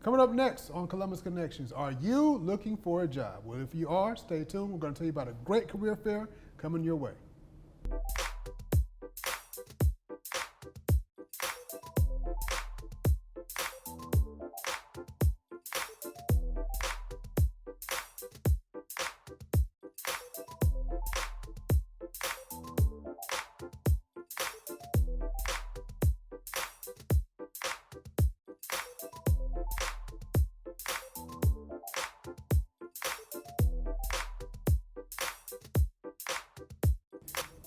Coming up next on Columbus Connections, are you looking for a job? Well, if you are, stay tuned. We're going to tell you about a great career fair coming your way.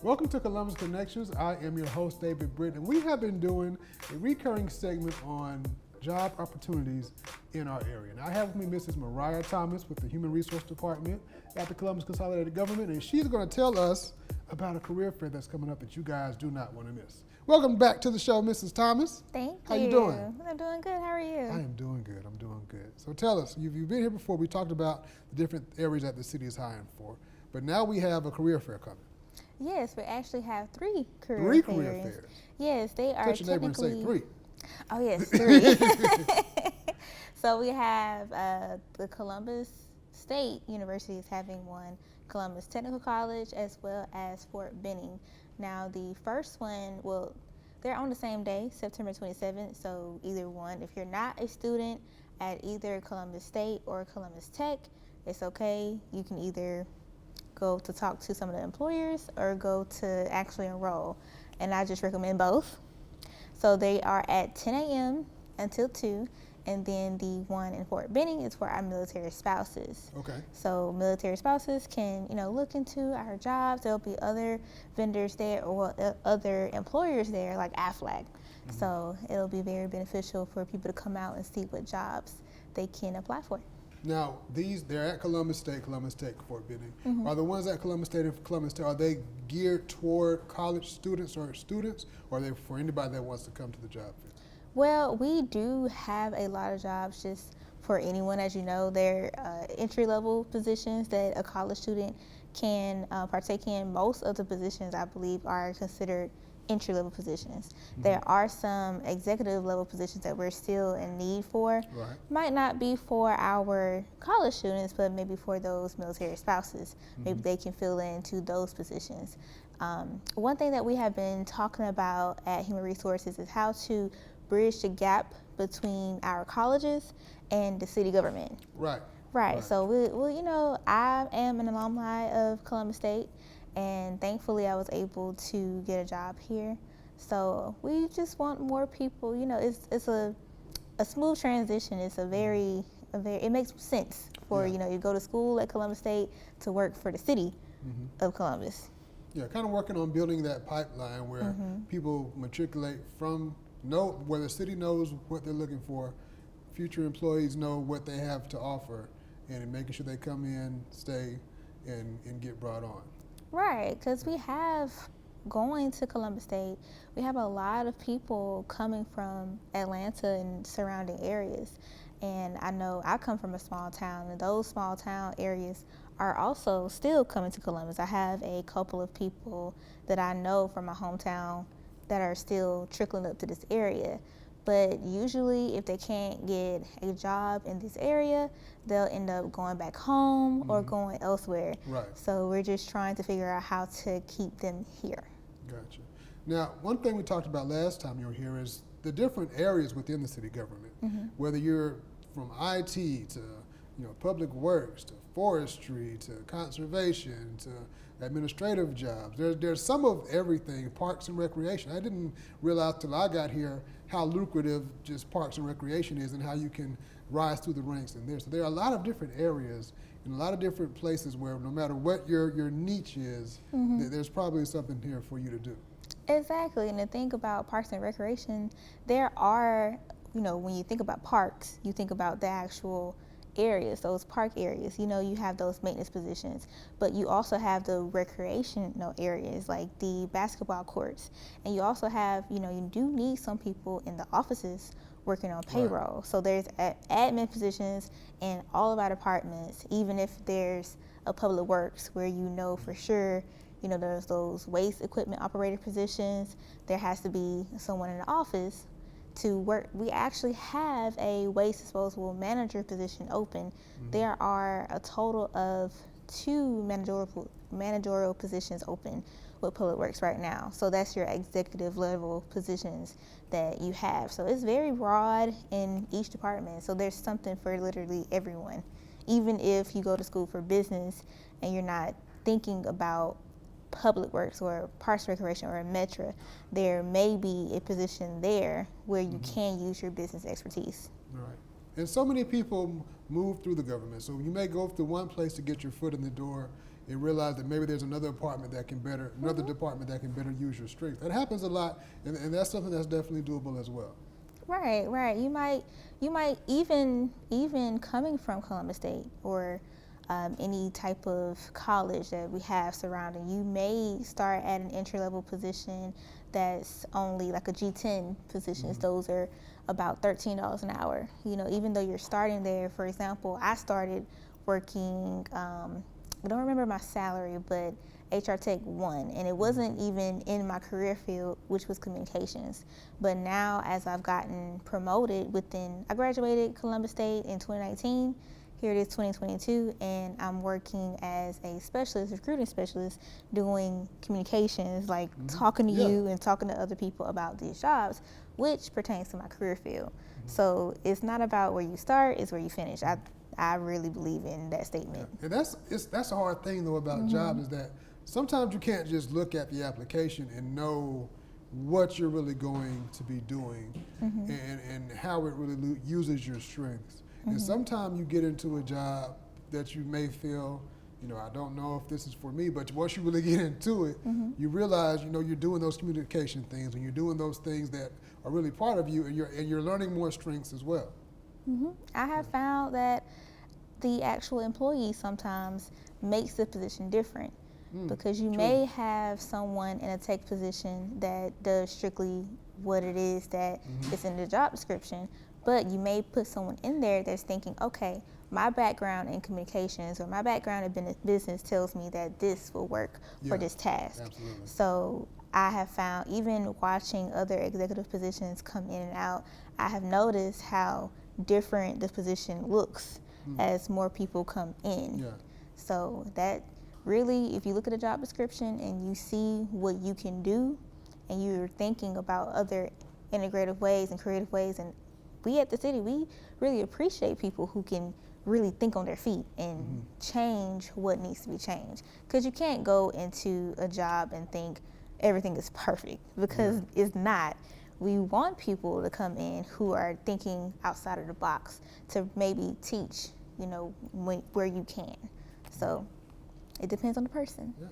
Welcome to Columbus Connections. I am your host, David Britt, and we have been doing a recurring segment on job opportunities in our area. Now, I have with me Mrs. Mariah Thomas with the Human Resource Department at the Columbus Consolidated Government, and she's going to tell us about a career fair that's coming up that you guys do not want to miss. Welcome back to the show, Mrs. Thomas. Thank you. How you doing? I'm doing good. How are you? I am doing good. I'm doing good. So tell us, you've been here before. We talked about the different areas that the city is hiring for, but now we have a career fair coming. Yes, we actually have three career Three fairs. career fairs. Yes, they are Touch your neighbor and say technically. 3. Oh yes, 3. So we have the Columbus State University is having one, Columbus Technical College, as well as Fort Benning. Now the first one, well, they're on the same day, September 27th. So either one, if you're not a student at either Columbus State or Columbus Tech, it's okay. You can either go to talk to some of the employers or go to actually enroll. And I just recommend both. So they are at 10 a.m. until 2. And then the one in Fort Benning is for our military spouses. Okay. So military spouses can, look into our jobs. There'll be other vendors there or other employers there like AFLAC. Mm-hmm. So it'll be very beneficial for people to come out and see what jobs they can apply for. Now, they're at Columbus State, Columbus Tech, Fort Benning. Mm-hmm. Are the ones at Columbus State and Columbus Tech, are they geared toward college students, or are they for anybody that wants to come to the job fair? Well, we do have a lot of jobs just for anyone. As you know, they're entry-level positions that a college student can partake in. Most of the positions, I believe, are considered entry-level positions. Mm-hmm. There are some executive-level positions that we're still in need for. Right. Might not be for our college students, but maybe for those military spouses. Mm-hmm. Maybe they can fill into those positions. One thing that we have been talking about at Human Resources is how to bridge the gap between our colleges and the city government. Right. So I am an alumni of Columbus State, and thankfully I was able to get a job here. So we just want more people. It's a smooth transition. It's it makes sense for you go to school at Columbus State to work for the city mm-hmm. of Columbus. Yeah, kind of working on building that pipeline where mm-hmm. people matriculate where the city knows what they're looking for, future employees know what they have to offer, and making sure they come in, stay, and get brought on. Right, because going to Columbus State, we have a lot of people coming from Atlanta and surrounding areas. And I know I come from a small town, and those small town areas are also still coming to Columbus. I have a couple of people that I know from my hometown that are still trickling up to this area. But usually if they can't get a job in this area, they'll end up going back home mm-hmm. or going elsewhere. Right. So we're just trying to figure out how to keep them here. Gotcha. Now, one thing we talked about last time you were here is the different areas within the city government, mm-hmm. whether you're from IT to public works to forestry to conservation to administrative jobs. There's some of everything, parks and recreation. I didn't realize till I got here how lucrative just parks and recreation is and how you can rise through the ranks in there. So there are a lot of different areas and a lot of different places where no matter what your niche is, mm-hmm. there's probably something here for you to do. Exactly, and the thing about parks and recreation, there are, when you think about parks, you think about the actual areas, those park areas. You have those maintenance positions, but you also have the recreational areas like the basketball courts, and you also have, you do need some people in the offices working on payroll. Right. So there's admin positions in all of our departments, even if there's a public works where for sure, there's those waste equipment operator positions. There has to be someone in the office to work. We actually have a waste disposal manager position open. There are a total of 2 managerial positions open with Public Works right now. So that's your executive level positions that you have. So it's very broad in each department. So there's something for literally everyone. Even if you go to school for business and you're not thinking about Public Works or Parks and Recreation or a Metra, there may be a position there where you can use your business expertise. Right. And so many people move through the government. So you may go to one place to get your foot in the door and realize that maybe there's another department that can better use your strengths. That happens a lot, and that's something that's definitely doable as well. Right. You might even coming from Columbus State or any type of college that we have surrounding, you may start at an entry-level position that's only like a G10 positions. Those are about $13 an hour. Even though you're starting there, for example, I started working, I don't remember my salary, but HR Tech 1, and it wasn't even in my career field, which was communications. But now, as I've gotten promoted I graduated Columbus State in 2019. Here it is 2022, and I'm working as a recruiting specialist, doing communications, like talking to you and talking to other people about these jobs, which pertains to my career field. So it's not about where you start, it's where you finish. I really believe in that statement. Yeah. And that's a hard thing though about jobs, is that sometimes you can't just look at the application and know what you're really going to be doing and how it really uses your strengths. And sometimes you get into a job that you may feel, I don't know if this is for me, but once you really get into it, you realize, you're doing those communication things and you're doing those things that are really part of you, and you're learning more strengths as well. I have found that the actual employee sometimes makes the position different, because you may have someone in a tech position that does strictly what it is that is in the job description, but you may put someone in there that's thinking, okay, my background in communications or my background in business tells me that this will work for this task. Absolutely. So I have found, even watching other executive positions come in and out, I have noticed how different the position looks as more people come in. Yeah. So that really, if you look at a job description and you see what you can do, and you're thinking about other integrative ways and creative ways, and we at the city, we really appreciate people who can really think on their feet and change what needs to be changed. Because you can't go into a job and think everything is perfect, because it's not. We want people to come in who are thinking outside of the box to maybe teach, where you can. So it depends on the person. Yeah.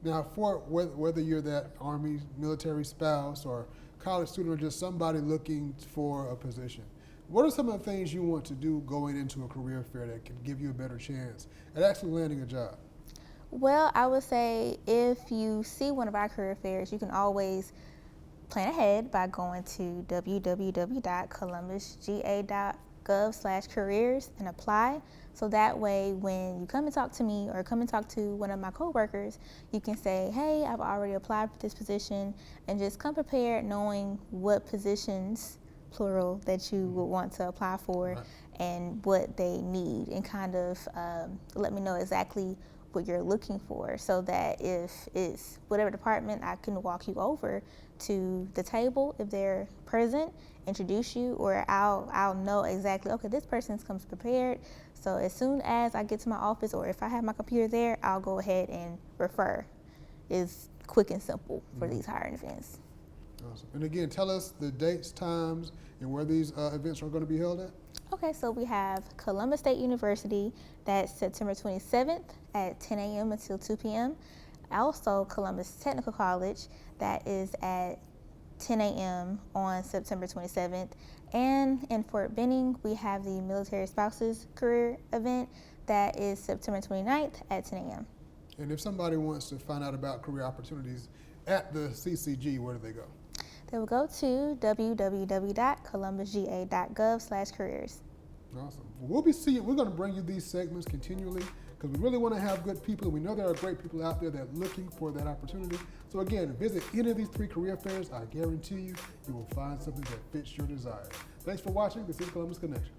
Now, for whether you're that Army military spouse or college student or just somebody looking for a position, what are some of the things you want to do going into a career fair that can give you a better chance at actually landing a job? Well, I would say if you see one of our career fairs, you can always plan ahead by going to www.columbusga.gov/careers and apply. So that way, when you come and talk to me or come and talk to one of my coworkers, you can say, hey, I've already applied for this position, and just come prepared knowing what positions, plural, that you would want to apply for and what they need, and kind of let me know exactly what you're looking for, so that if it's whatever department, I can walk you over to the table if they're present, introduce you, or I'll know exactly, okay, this person comes prepared, so as soon as I get to my office, or if I have my computer there, I'll go ahead and refer. It's quick and simple for these hiring events. Awesome. And again, tell us the dates, times, and where these events are going to be held at. Okay, so we have Columbus State University, that's September 27th at 10 a.m. until 2 p.m. Also, Columbus Technical College, that is at 10 a.m. on September 27th. And in Fort Benning, we have the Military Spouses Career Event, that is September 29th at 10 a.m. And if somebody wants to find out about career opportunities at the CCG, where do they go? They will go to www.columbusga.gov/careers. Awesome. Well, we're going to bring you these segments continually because we really want to have good people. We know there are great people out there that are looking for that opportunity. So again, visit any of these 3 career fairs. I guarantee you will find something that fits your desires. Thanks for watching. This is Columbus Connection.